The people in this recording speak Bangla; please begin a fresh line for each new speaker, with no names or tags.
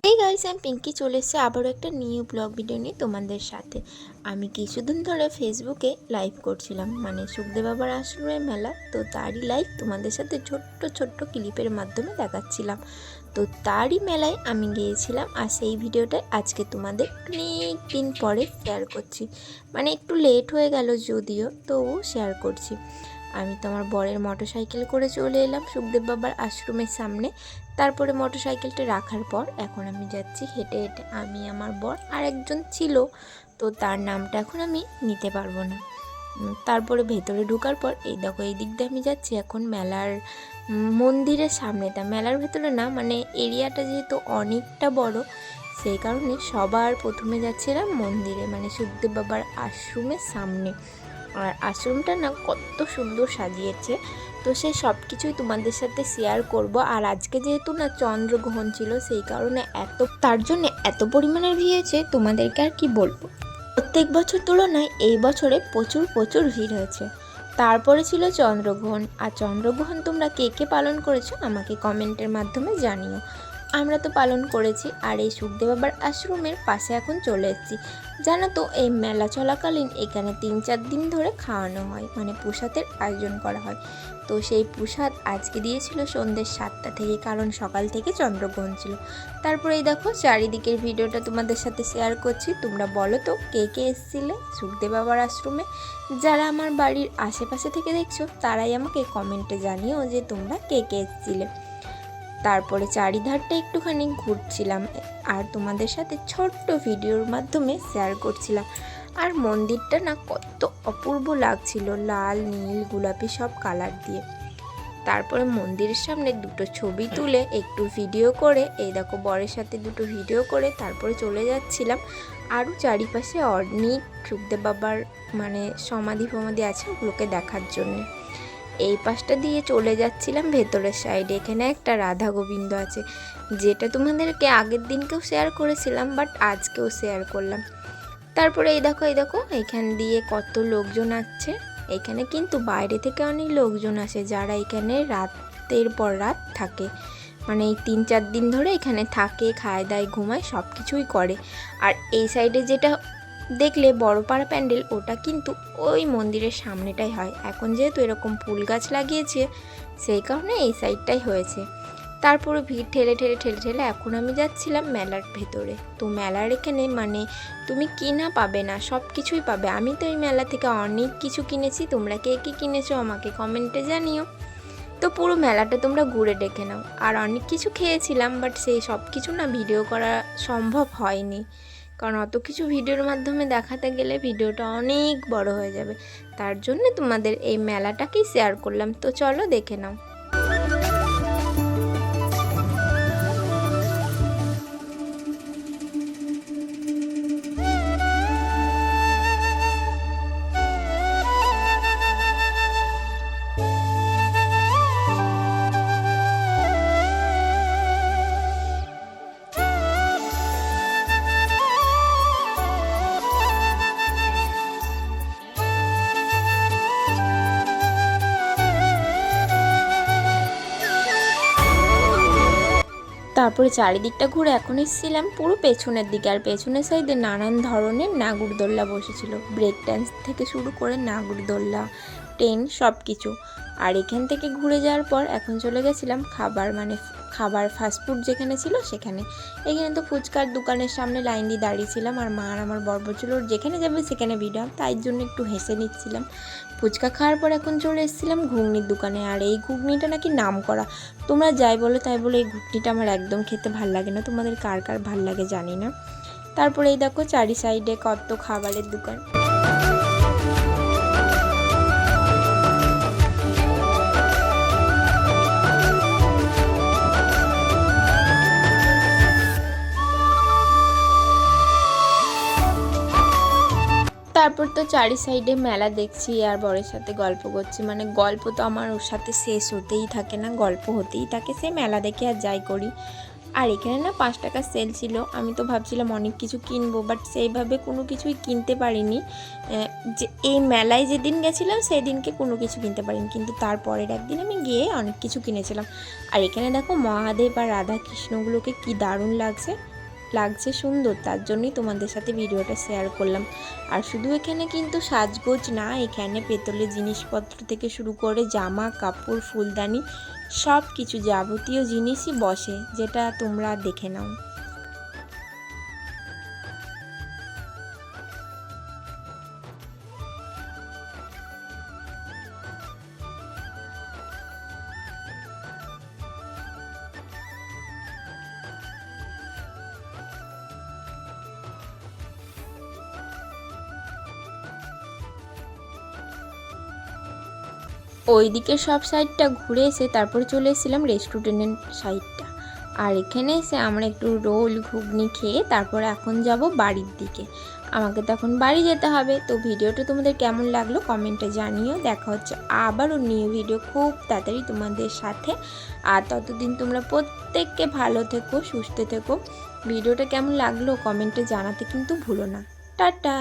এই গাইস, আমি পিঙ্কি চলে এসেছি আবারও একটা নিউ ব্লগ ভিডিও নিয়ে তোমাদের সাথে। আমি কিছুদিন ধরে ফেসবুকে লাইভ করছিলাম, মানে সুখদেব বাবার আশ্রমের মেলা, তো তারই লাইভ তোমাদের সাথে ছোট্ট ছোট্ট ক্লিপের মাধ্যমে দেখাচ্ছিলাম। তো তারই মেলায় আমি গিয়েছিলাম, আর সেই ভিডিওটা আজকে তোমাদের অনেক দিন পরে শেয়ার করছি। মানে একটু লেট হয়ে গেল যদিও, তবু শেয়ার করছি। আমি তো আমার বরের মোটরসাইকেল করে চলে এলাম সুখদেব বাবার আশ্রমের সামনে। তারপরে মোটরসাইকেলটা রাখার পর এখন আমি যাচ্ছি হেঁটে হেঁটে। আমি, আমার বর আর একজন ছিল, তো তার নামটা এখন আমি নিতে পারবো না। তারপরে ভেতরে ঢোকার পর এই দেখো, এই দিক দিয়ে আমি যাচ্ছি এখন মেলার মন্দিরের সামনেটা। মেলার ভেতরে না, মানে এরিয়াটা যেহেতু অনেকটা বড়, সেই কারণে সবার প্রথমে যাচ্ছিলাম মন্দিরে, মানে সুখদেব বাবার আশ্রমের সামনে। আর আশ্রমটা না কত সুন্দর সাজিয়েছে, তো সেই সব কিছুই তোমাদের সাথে শেয়ার করব। আর আজকে যেহেতু না চন্দ্রগ্রহণ ছিল, সেই কারণে তার জন্য এত পরিমাণের ভিড় হয়েছে, তোমাদেরকে আর কি বলবো। প্রত্যেক বছর তুলনায় এই বছরে প্রচুর প্রচুর ভিড় হয়েছে। তারপরে ছিল চন্দ্রগ্রহণ, আর চন্দ্রগ্রহণ তোমরা কে কে পালন করেছো আমাকে কমেন্টের মাধ্যমে জানিও। আমরা তো পালন করেছি। আর এই সুখদেব বাবার আশ্রমের পাশে এখন চলে এসেছি। জানো তো, এই মেলা চলাকালীন এখানে 3-4 দিন ধরে খাওয়ানো হয়, মানে প্রসাদের আয়োজন করা হয়। তো সেই প্রসাদ আজকে দিয়েছিল সন্ধ্যে 7টা থেকে, কারণ সকাল থেকে চন্দ্রগ্রহণ ছিল। তারপরে এই দেখো চারিদিকের ভিডিওটা তোমাদের সাথে শেয়ার করছি। তোমরা বলো তো কে কে এসেছিলে সুখদেব বাবার আশ্রমে। যারা আমার বাড়ির আশেপাশে থেকে দেখছো তারাই আমাকে কমেন্টে জানিও যে তোমরা কে কে এসেছিলে। তারপরে চারিধারটা একটুখানি ঘুরছিলাম আর তোমাদের সাথে ছোট্ট ভিডিওর মাধ্যমে শেয়ার করছিলাম। আর মন্দিরটা না কত অপূর্ব লাগছিল, লাল নীল গোলাপি সব কালার দিয়ে। তারপরে মন্দিরের সামনে দুটো ছবি তুলে একটু ভিডিও করে, এই দেখো বরের সাথে দুটো ভিডিও করে তারপরে চলে যাচ্ছিলাম আরও চারিপাশে অনেক সুখদেব বাবার মানে সমাধি ফমাধি আছে, ওগুলোকে দেখার জন্যে। এই পাশটা দিয়ে চলে যাচ্ছিলাম ভেতরের সাইডে। এখানে একটা রাধা গোবিন্দ আছে, যেটা তোমাদেরকে আগের দিনকেও শেয়ার করেছিলাম, বাট আজকেও শেয়ার করলাম। তারপরে এই দেখো এখান দিয়ে কত লোকজন আসছে। এখানে কিন্তু বাইরে থেকে অনেক লোকজন আসে, যারা এখানে রাতের পর রাত থাকে, মানে এই 3-4 দিন ধরে এখানে থাকে, খায় দায় ঘুমায় সব কিছুই করে। আর এই সাইডে যেটা দেখলে বড় পাড়া প্যান্ডেল, ওটা কিন্তু ওই মন্দিরের সামনেটাই হয়। এখন যেহেতু এরকম ফুল গাছ লাগিয়েছে, সেই কারণে এই সাইডটাই হয়েছে। তারপরে ভিড় ঠেলে ঠেলে ঠেলে ঠেলে এখন আমি যাচ্ছিলাম মেলার ভেতরে। তো মেলার এখানে মানে তুমি কিনা পাবে না, সব কিছুই পাবে। আমি তো এই মেলা থেকে অনেক কিছু কিনেছি। তোমরা কে কী কিনেছো আমাকে কমেন্টে জানিও। তো পুরো মেলাটা তোমরা ঘুরে দেখে নাও। আর অনেক কিছু খেয়েছিলাম, বাট সেই সব কিছু না ভিডিও করা সম্ভব হয়নি, কারণ অত কিছু ভিডিওর মাধ্যমে দেখাতে গেলে ভিডিওটা অনেক বড় হয়ে যাবে। তার জন্য তোমাদের এই মেলাটাকেই শেয়ার করলাম। তো চলো দেখে নাও। তারপরে চারিদিকটা ঘুরে এখন এসেছিলাম পুরো পেছনের দিকে। আর পেছনের সাইডে নানান ধরনের নাগরদোল্লা বসেছিল, ব্রেক ড্যান্স থেকে শুরু করে নাগরদোল্লা, ট্রেন সব কিছু। আর এখান থেকে ঘুরে যাওয়ার পর এখন চলে গেছিলাম খাবার, মানে খাবার ফাস্টফুড যেখানে ছিল সেখানে। এখানে তো ফুচকার দোকানের সামনে লাইন দিয়ে দাঁড়িয়েছিলাম, আর মা আর আমার বর ছিল যেখানে যাবে সেখানে ভিডিও, তাই জন্য একটু হেসে নিচ্ছিলাম। ফুচকা খাওয়ার পর এখন চলে এসেছিলাম ঘুগনির দোকানে। আর এই ঘুগনিটা নাকি নাম করা, তোমরা যাই বলো তাই বলে এই ঘুগনিটা আমার একদম খেতে ভাল লাগে না। তোমাদের কার কার ভাল লাগে জানি না। তারপরে এই দেখো চারি সাইডে কত খাবারের দোকান। তারপর তো চারি সাইডে মেলা দেখছি আর বরের সাথে গল্প করছি। মানে গল্প তো আমার ওর সাথে শেষ হতেই থাকে না, গল্প হতেই থাকে, সে মেলা দেখে আর যাই করি। আর এখানে না 5 টাকার সেল ছিল। আমি তো ভাবছিলাম অনেক কিছু কিনবো, বাট সেইভাবে কোনো কিছুই কিনতে পারিনি। যে এই মেলায় যেদিন গেছিলাম সেই দিনকে কোনো কিছু কিনতে পারিনি, কিন্তু তারপরের একদিন আমি গিয়ে অনেক কিছু কিনেছিলাম। আর এখানে দেখো মহাদেব আর রাধা কৃষ্ণগুলোকে কি দারুণ লাগছে, লাগছে সুন্দর, তার জন্যই তোমাদের সাথে ভিডিওটা শেয়ার করলাম। আর শুধু এখানে কিন্তু সাজগোজ না, এখানে পেতলের জিনিসপত্র থেকে শুরু করে জামা কাপড় ফুলদানি সব কিছু যাবতীয় জিনিসই বসে, যেটা তোমরা দেখে নাও। ওইদিকে সব সাইডটা ঘুরে এসে তারপর চলে এসেছিলাম রেস্টুরেন্টের সাইডটা। আর এখানে এসে আমরা একটু রোল ঘুগনি খেয়ে তারপরে এখন যাব বাড়ির দিকে। আমাকে তখন বাড়ি যেতে হবে। তো ভিডিওটা তোমাদের কেমন লাগলো কমেন্টে জানিও। দেখা হচ্ছে আবারও নিউ ভিডিও খুব তাড়াতাড়ি তোমাদের সাথে। আর ততদিন তোমরা প্রত্যেককে ভালো থেকো, সুস্থ থেকো। ভিডিওটা কেমন লাগলো কমেন্টে জানাতে কিন্তু ভুলো না। টাটা।